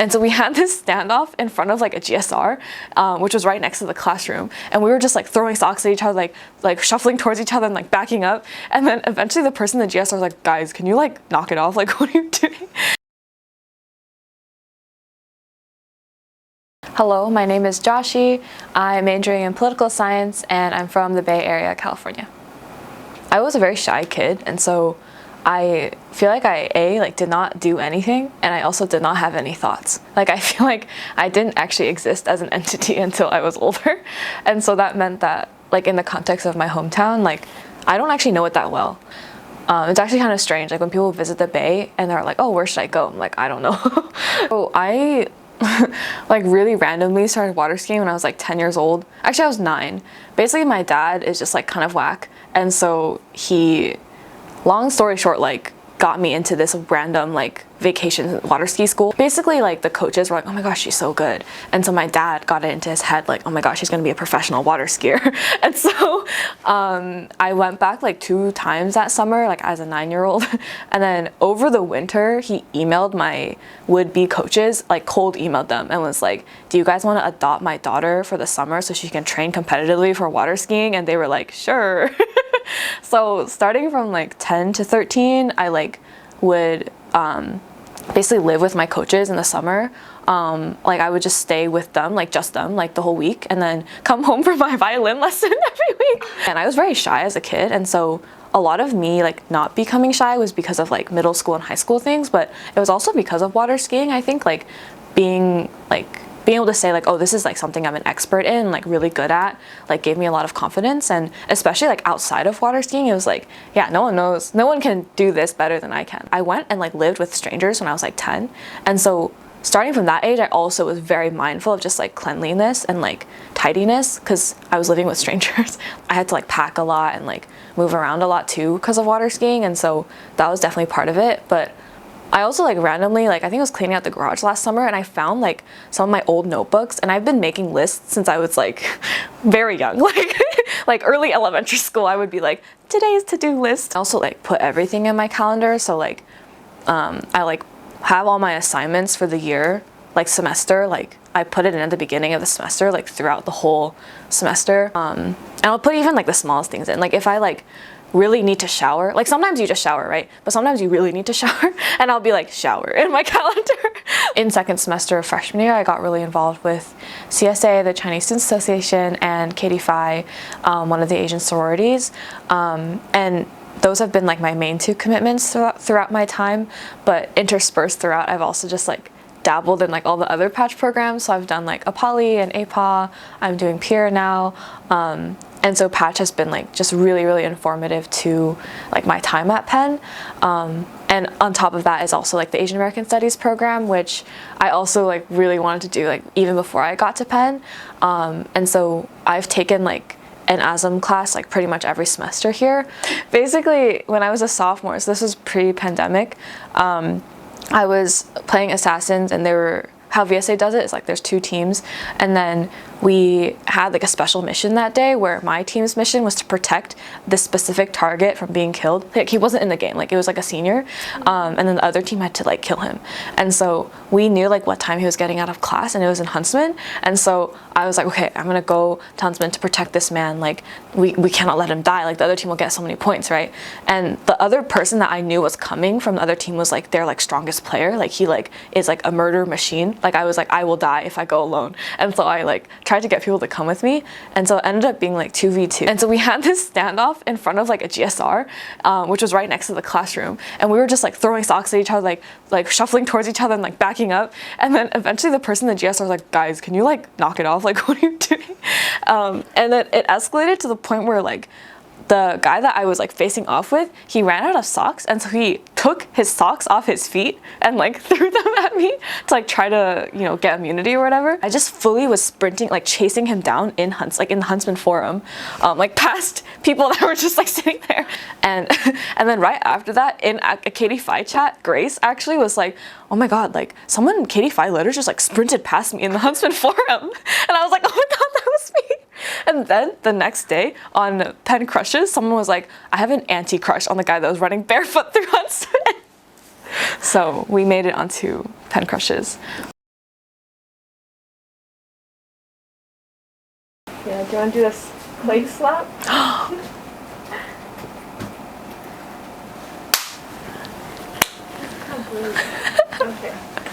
And so we had this standoff in front of like a GSR, which was right next to the classroom. And we were just like throwing socks at each other, like shuffling towards each other and like backing up. And then eventually the person in the GSR was like, guys, can you like knock it off? Like, what are you doing? Hello, my name is Jashee. I'm majoring in political science and I'm from the Bay Area, California. I was a very shy kid, and so I feel like I did not do anything, and I also did not have any thoughts. Like, I feel like I didn't actually exist as an entity until I was older. And so that meant that, like, in the context of my hometown, like, I don't actually know it that well. It's actually kind of strange, like when people visit the Bay and they're like, oh, where should I go? I'm like, I don't know. So I like really randomly started water skiing when I was like 10 years old. Actually, I was 9. Basically, my dad is just like kind of whack, and so he, long story short, like got me into this random like vacation water ski school. Basically, like the coaches were like, oh my gosh, she's so good. And so my dad got it into his head like, oh my gosh, she's gonna be a professional water skier. And so I went back like 2 times that summer, like as a 9-year-old. And then over the winter, he emailed my would-be coaches, like cold emailed them and was like, do you guys want to adopt my daughter for the summer so she can train competitively for water skiing? And they were like, sure. So starting from like 10 to 13, I like would basically live with my coaches in the summer. Like I would just stay with them, like just them, like the whole week, and then come home for my violin lesson every week. And I was very shy as a kid, and so a lot of me like not becoming shy was because of like middle school and high school things, but it was also because of water skiing. I think like being able to say like, oh, this is like something I'm an expert in, like really good at, like gave me a lot of confidence. And especially like outside of water skiing, it was like, yeah, no one can do this better than I can. I went and like lived with strangers when I was like 10. And so starting from that age, I also was very mindful of just like cleanliness and like tidiness because I was living with strangers. I had to like pack a lot and like move around a lot too because of water skiing. And so that was definitely part of it. But I also like randomly, like I think I was cleaning out the garage last summer and I found like some of my old notebooks, and I've been making lists since I was like very young, like early elementary school. I would be like, today's to-do list. I also like put everything in my calendar. So like I like have all my assignments for the year, like semester, like I put it in at the beginning of the semester, like throughout the whole semester. And I'll put even like the smallest things in. Like if I like really need to shower, like sometimes you just shower, right? But sometimes you really need to shower, and I'll be like shower in my calendar. In second semester of freshman year, I got really involved with CSA, the Chinese Students Association, and KD Phi, one of the Asian sororities, and those have been like my main 2 commitments throughout my time. But interspersed throughout, I've also just like dabbled in like all the other patch programs. So I've done like APALI and APA. I'm doing peer now. And so patch has been like just really, really informative to like my time at Penn. And on top of that is also like the Asian American Studies program, which I also like really wanted to do like even before I got to Penn. And so I've taken like an ASAM class like pretty much every semester here. Basically, when I was a sophomore, so this was pre-pandemic, I was playing Assassins, and they were, how VSA does it is like there's 2 teams, and then we had like a special mission that day where my team's mission was to protect this specific target from being killed. Like he wasn't in the game, like it was like a senior, and then the other team had to like kill him. And so we knew like what time he was getting out of class, and it was in Huntsman. And so I was like, okay, I'm gonna go to Huntsman to protect this man. Like we cannot let him die. Like the other team will get so many points, right? And the other person that I knew was coming from the other team was like their like strongest player. Like he like is like a murder machine. Like I was like, I will die if I go alone. And so I like tried to get people to come with me, and so it ended up being like 2v2. And so we had this standoff in front of like a GSR, which was right next to the classroom, and we were just like throwing socks at each other, like shuffling towards each other and like backing up. And then eventually the person in the GSR was like, guys, can you like knock it off? Like what are you doing? And then it escalated to the point where like the guy that I was like facing off with, he ran out of socks, and so he took his socks off his feet and like threw them at me to like try to, you know, get immunity or whatever. I just fully was sprinting, like chasing him down in the Huntsman Forum, like past people that were just like sitting there. And then right after that, in a KD Phi chat, Grace actually was like, oh my god, like someone in KD Phi letters just like sprinted past me in the Huntsman Forum. And I was like, oh my god, that was me. And then the next day on Penn Crushes, someone was like, I have an anti-crush on the guy that was running barefoot through Huntsman. So we made it onto Penn Crushes. Yeah, do you want to do this leg slap? Okay.